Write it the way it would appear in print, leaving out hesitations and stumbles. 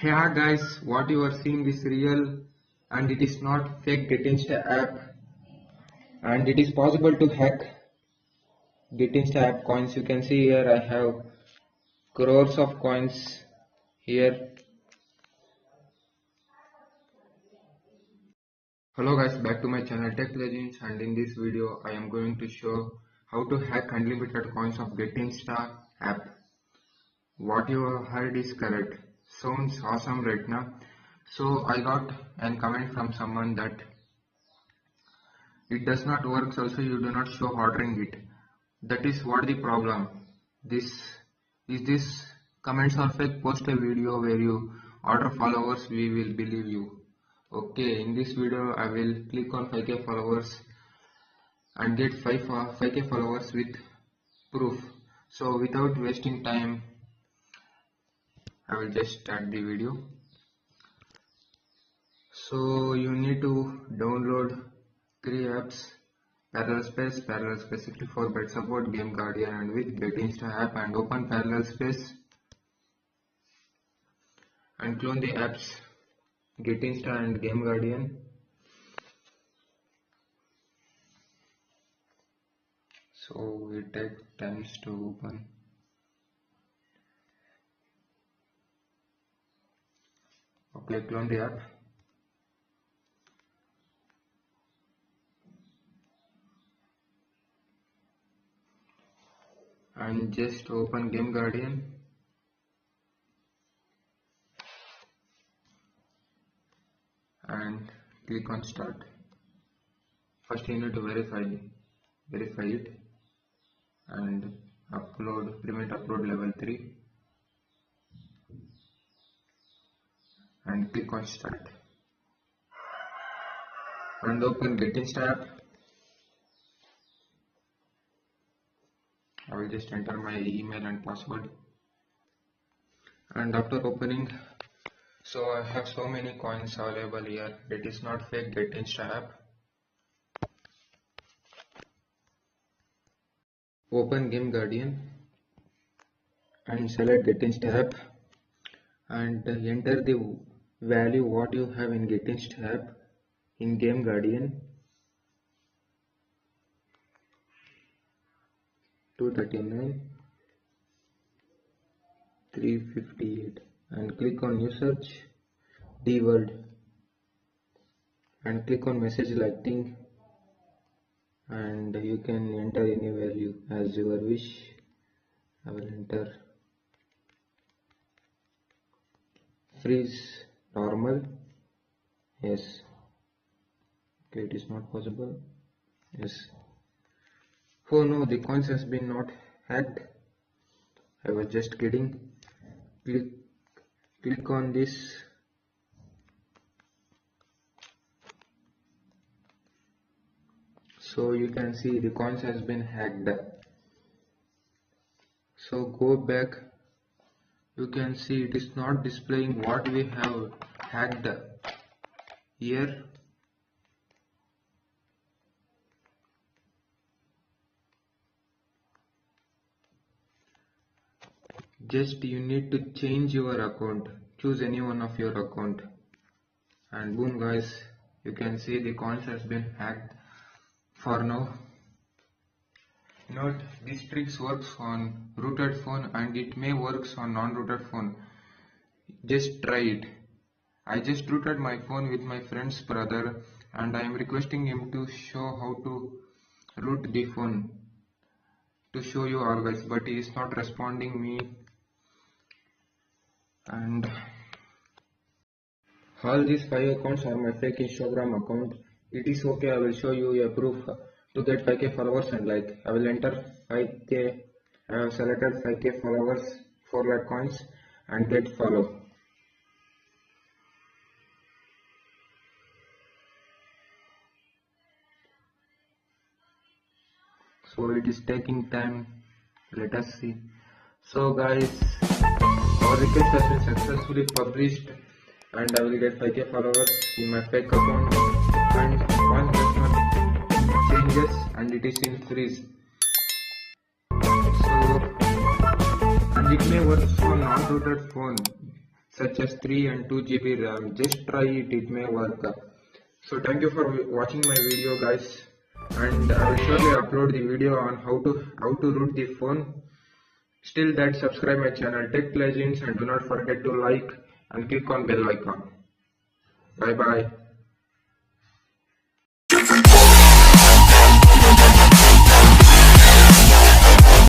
Yeah guys, what you are seeing is real and it is not fake Getinsta app, and it is possible to hack Getinsta app coins. You can see here I have crores of coins here. Hello guys, back to my channel Tech Legends, and in this video I am going to show how to hack unlimited coins of Getinsta app. What you have heard is correct. Sounds awesome right now. So I got a comment from someone that it does not work, also you do not show ordering it. That is what the problem. This comments are fake. Post a video where you order followers, we will believe you. Okay, in this video I will click on 5k followers and get 5k followers with proof. So without wasting time, I will just start the video. So you need to download 3 apps: Parallel Space 64-bit support, Game Guardian, and with Getinsta app, and open Parallel Space and clone the apps Getinsta and Game Guardian. So it takes times to open. Okay, clone the app. And just open Game Guardian and click on start. First you need to verify it and prevent upload level 3 and click on start and open Getinsta app. I will just enter my email and password, and after opening, so I have so many coins available here. It is not fake Getinsta app. Open Game Guardian and select Getinsta app and enter the value what you have in Getinsta app in Game Guardian. 239 358 and click on new search D word and click on message lighting, and you can enter any value as your wish. I will enter freeze normal. Yes. Okay, it is not possible. Yes. Oh no, the coins has been not hacked. I was just kidding. Click on this. So you can see the coins has been hacked. So go back. You can see it is not displaying what we have hacked here. Just you need to change your account, choose any one of your account, and boom guys, you can see the coins has been hacked for now. Note, this tricks works on rooted phone and it may works on non-rooted phone. Just try it. I just rooted my phone with my friend's brother and I am requesting him to show how to root the phone to show you all guys, but he is not responding me. And all these 5 accounts are my fake Instagram account. It is okay, I will show you a proof to get 5k followers and like. I will enter 5k. I have selected 5k followers, 4 lakh coins, and get follow. So it is taking time. Let us see. So guys, our request has been successfully published and I will get 5k followers in my fake account, and coins does not changes and it is in freeze. So, and it may work on non-rooted phone. such as 3 and 2 GB RAM. Just try it, it may work. So thank you for watching my video, guys, and I will surely upload the video on how to root the phone. Still that, subscribe my channel Tech Legends and do not forget to like and click on bell icon. Bye bye.